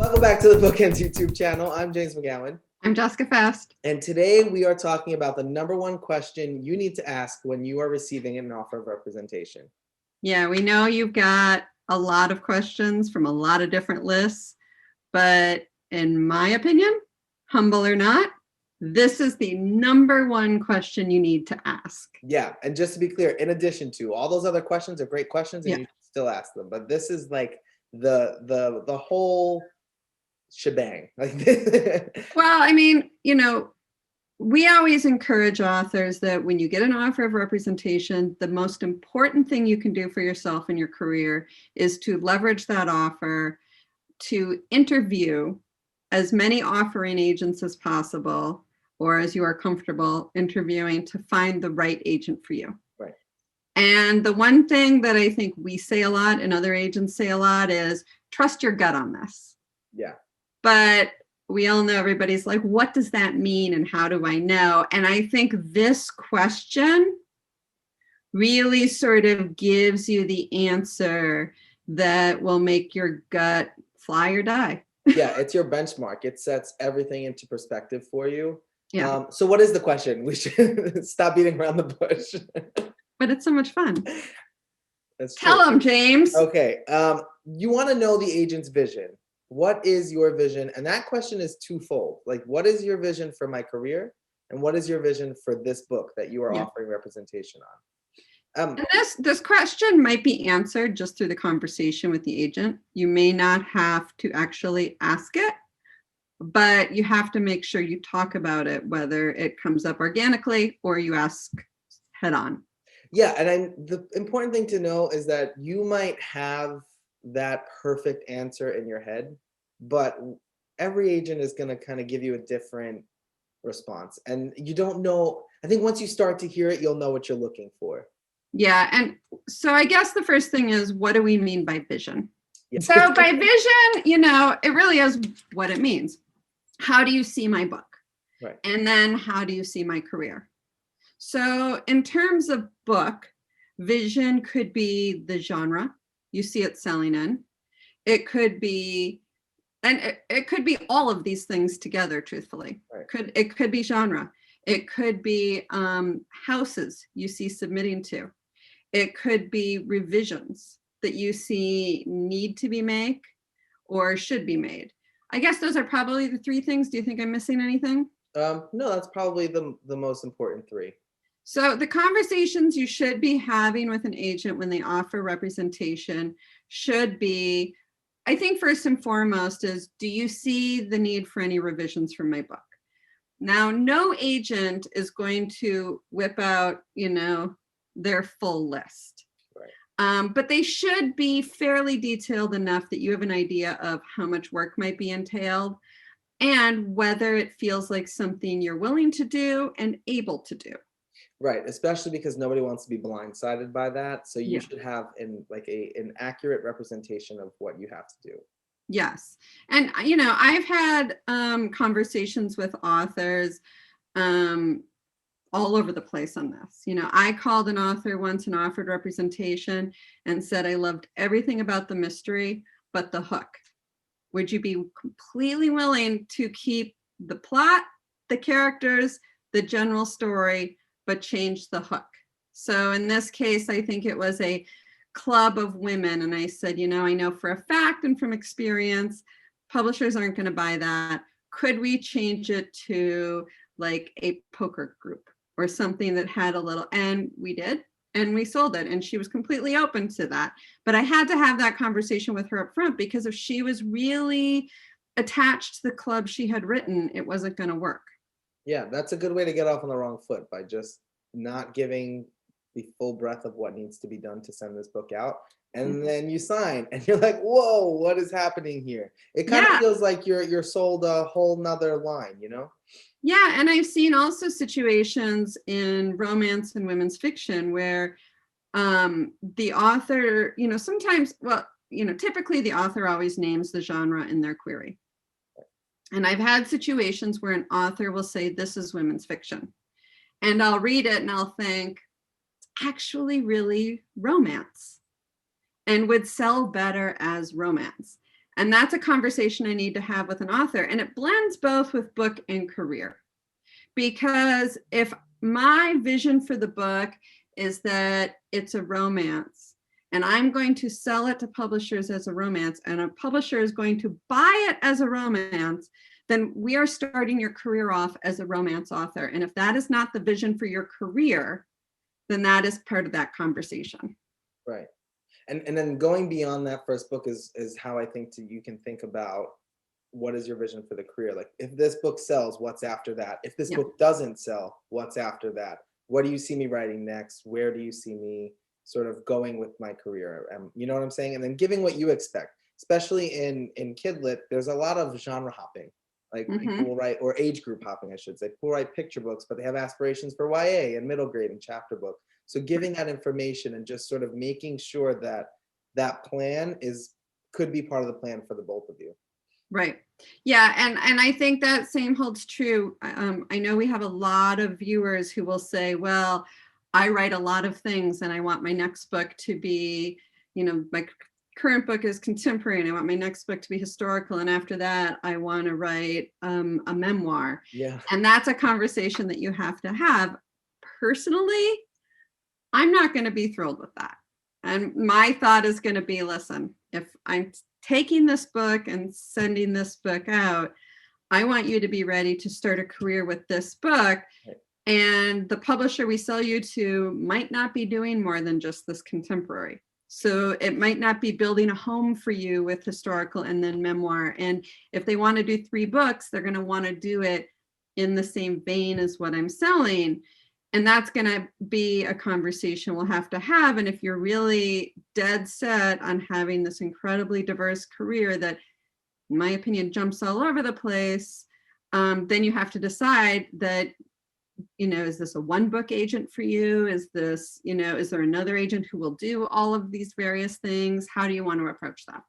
Welcome back to the BookEnds YouTube channel. I'm James McGowan. I'm Jessica Faust. And today we are talking about the number one question you need to ask when you are receiving an offer of representation. Yeah, we know you've got a lot of questions from a lot of different lists, but in my opinion, humble or not, this is the number one question you need to ask. Yeah, and just to be clear, in addition to all those other questions are great questions and you should still ask them, but this is like the whole shebang. Well, I mean, we always encourage authors that when you get an offer of representation, the most important thing you can do for yourself in your career is to leverage that offer to interview as many offering agents as possible, or as you are comfortable interviewing, to find the right agent for you. Right. And the one thing that I think we say a lot and other agents say a lot is trust your gut on this. Yeah. But we all know, everybody's like, what does that mean and how do I know? And I think this question really sort of gives you the answer that will make your gut fly or die. Yeah, it's your benchmark. It sets everything into perspective for you. Yeah. So what is the question? We should stop beating around the bush. But it's so much fun. Tell them, James. Okay. You want to know the agent's vision. What is your vision? And that question is twofold. Like, what is your vision for my career? And what is your vision for this book that you are offering representation on? And this question might be answered just through the conversation with the agent. You may not have to actually ask it, but you have to make sure you talk about it, whether it comes up organically or you ask head on. Yeah, and the important thing to know is that you might have that perfect answer in your head, but every agent is going to kind of give you a different response. And you don't know, I think once you start to hear it, you'll know what you're looking for. Yeah, and so I guess the first thing is, what do we mean by vision? Yeah. So by vision, it really is what it means. How do you see my book? Right. And then how do you see my career? So in terms of book, vision could be the genre you see it selling in. It could be, and it could be all of these things together, truthfully. Right. It could be genre. It could be houses you see submitting to. It could be revisions that you see need to be made or should be made. I guess those are probably the three things. Do you think I'm missing anything? No, that's probably the most important three. So the conversations you should be having with an agent when they offer representation should be, I think first and foremost is, do you see the need for any revisions from my book? Now, no agent is going to whip out, their full list. Right. But they should be fairly detailed enough that you have an idea of how much work might be entailed and whether it feels like something you're willing to do and able to do. Right, especially because nobody wants to be blindsided by that. So you should have an accurate representation of what you have to do. Yes. And, I've had conversations with authors all over the place on this. I called an author once and offered representation and said, I loved everything about the mystery, but the hook. Would you be completely willing to keep the plot, the characters, the general story, but change the hook? So in this case, I think it was a club of women. And I said, I know for a fact and from experience, publishers aren't going to buy that. Could we change it to like a poker group or something that had a little, and we did, and we sold it. And she was completely open to that. But I had to have that conversation with her up front, because if she was really attached to the club she had written, it wasn't going to work. Yeah, that's a good way to get off on the wrong foot, by just not giving the full breadth of what needs to be done to send this book out. And then you sign and you're like, whoa, what is happening here? It kind of feels like you're sold a whole nother line, Yeah, and I've seen also situations in romance and women's fiction where the author, sometimes, typically the author always names the genre in their query. And I've had situations where an author will say, this is women's fiction. And I'll read it and I'll think, it's actually really romance and would sell better as romance. And that's a conversation I need to have with an author. And it blends both with book and career. Because if my vision for the book is that it's a romance, and I'm going to sell it to publishers as a romance, and a publisher is going to buy it as a romance, then we are starting your career off as a romance author. And if that is not the vision for your career, then that is part of that conversation. Right. And then going beyond that first book is how I think you can think about what is your vision for the career. Like, if this book sells, what's after that? If this book doesn't sell, what's after that? What do you see me writing next? Where do you see me sort of going with my career? You know what I'm saying? And then giving what you expect, especially in kid lit, there's a lot of genre hopping. Like, people will write, or age group hopping, I should say. People write picture books, but they have aspirations for YA and middle grade and chapter book. So giving that information and just sort of making sure that that plan could be part of the plan for the both of you. Right. Yeah. And I think that same holds true. I know we have a lot of viewers who will say, well, I write a lot of things and I want my next book to be, my current book is contemporary and I want my next book to be historical. And after that, I want to write a memoir. Yeah. And that's a conversation that you have to have. Personally, I'm not going to be thrilled with that. And my thought is going to be, listen, if I'm taking this book and sending this book out, I want you to be ready to start a career with this book. Right. And the publisher we sell you to might not be doing more than just this contemporary. So it might not be building a home for you with historical and then memoir. And if they want to do 3 books, they're going to want to do it in the same vein as what I'm selling. And that's going to be a conversation we'll have to have. And if you're really dead set on having this incredibly diverse career that, in my opinion, jumps all over the place, then you have to decide that, is this a 1-book agent for you? Is this, is there another agent who will do all of these various things? How do you want to approach that?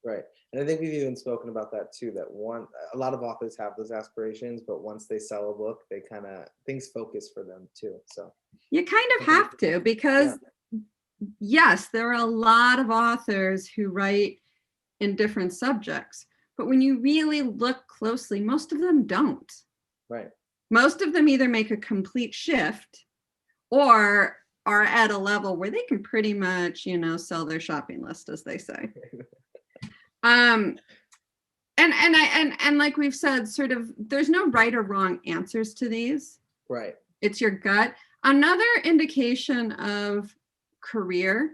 Right. And I think we've even spoken about that too, that a lot of authors have those aspirations, but once they sell a book, they kind of, things focus for them too. So you kind of have to, because yes, there are a lot of authors who write in different subjects, but when you really look closely, most of them don't. Right. Most of them either make a complete shift or are at a level where they can pretty much, sell their shopping list, as they say. And like we've said, sort of, there's no right or wrong answers to these. Right. It's your gut. Another indication of career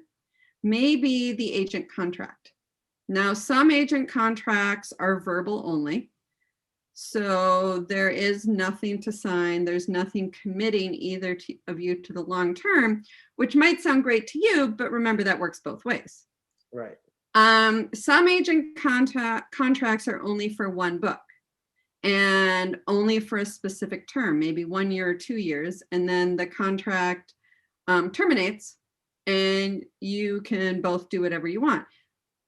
may be the agent contract. Now, some agent contracts are verbal only. So there is nothing to sign. There's nothing committing either of you to the long term, which might sound great to you, but remember that works both ways. Right. Some agent contracts are only for 1 book and only for a specific term, maybe 1 year or 2 years, and then the contract terminates and you can both do whatever you want.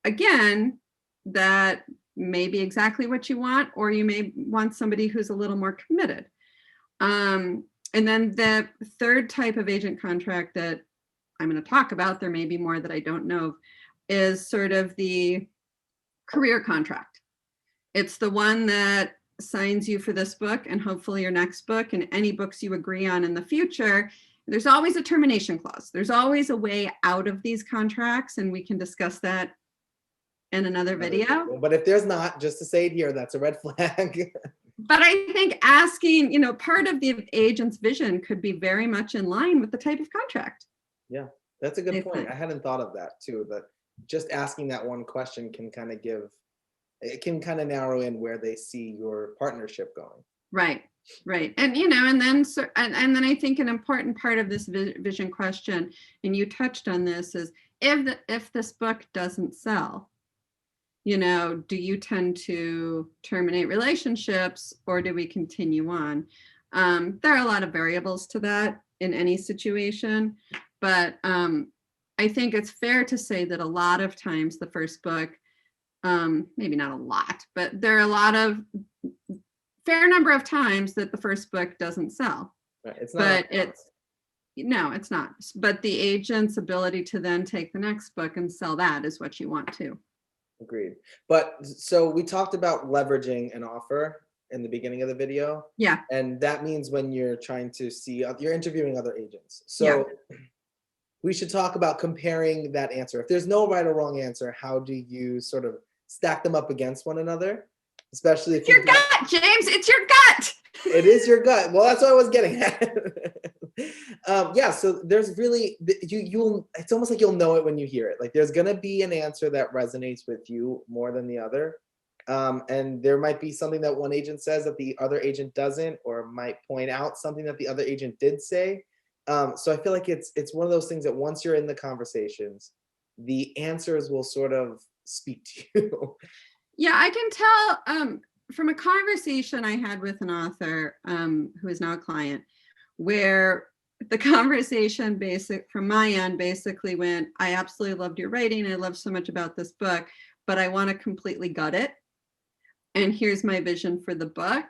Again, that may be exactly what you want, or you may want somebody who's a little more committed. And then the third type of agent contract that I'm going to talk about, there may be more that I don't know, is sort of the career contract. It's the one that signs you for this book and hopefully your next book and any books you agree on in the future. There's always a termination clause. There's always a way out of these contracts, and we can discuss that in another video. But if there's not, just to say it here, that's a red flag. But I think asking, part of the agent's vision could be very much in line with the type of contract. Yeah, that's a good point. I hadn't thought of that too, but just asking that one question can kind of narrow in where they see your partnership going. Right. And, and then I think an important part of this vision question, and you touched on this, is if this book doesn't sell, do you tend to terminate relationships or do we continue on? There are a lot of variables to that in any situation, but I think it's fair to say that a lot of times the first book, maybe not a lot, but there are fair number of times that the first book doesn't sell. Right. It's not. No, it's not. But the agent's ability to then take the next book and sell that is what you want too. Agreed. But so we talked about leveraging an offer in the beginning of the video. Yeah. And that means when you're trying to see, you're interviewing other agents. Yeah. So we should talk about comparing that answer. If there's no right or wrong answer, how do you sort of stack them up against one another? Especially if Your gut, James, it's your gut. it is your gut. Well, that's what I was getting at. Yeah, so there's really, you'll, it's almost like you'll know it when you hear it. Like there's gonna be an answer that resonates with you more than the other. And there might be something that one agent says that the other agent doesn't, or might point out something that the other agent did say. So I feel like it's one of those things that once you're in the conversations, the answers will sort of speak to you. Yeah, I can tell from a conversation I had with an author who is now a client, where the conversation from my end basically went, I absolutely loved your writing. I love so much about this book, but I want to completely gut it. And here's my vision for the book.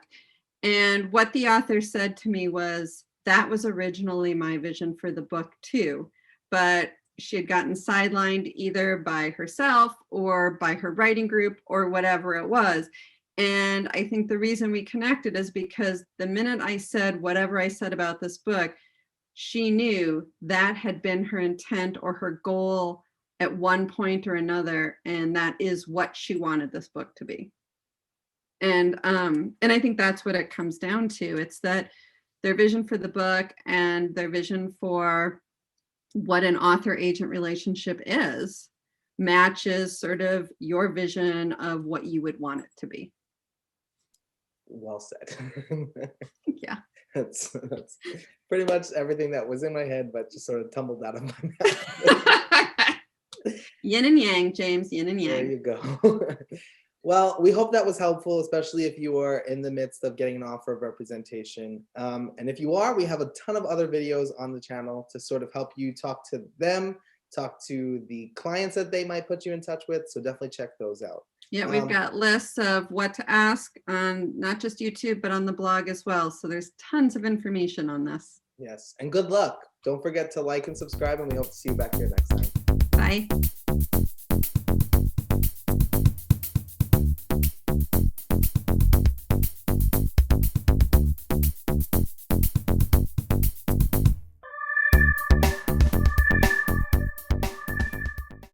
And what the author said to me was, that was originally my vision for the book too, but she had gotten sidelined either by herself or by her writing group or whatever it was. And I think the reason we connected is because the minute I said whatever I said about this book, she knew that had been her intent or her goal at one point or another, and that is what she wanted this book to be. And I think that's what it comes down to. It's that their vision for the book and their vision for what an author-agent relationship is matches sort of your vision of what you would want it to be. Well said. Yeah. That's pretty much everything that was in my head, but just sort of tumbled out of my mouth. Yin and yang, James, yin and yang. There you go. Well, we hope that was helpful, especially if you are in the midst of getting an offer of representation. And if you are, we have a ton of other videos on the channel to sort of help you talk to them, talk to the clients that they might put you in touch with. So definitely check those out. Yeah, we've got lists of what to ask on not just YouTube, but on the blog as well. So there's tons of information on this. Yes, and good luck. Don't forget to like and subscribe, and we hope to see you back here next time. Bye.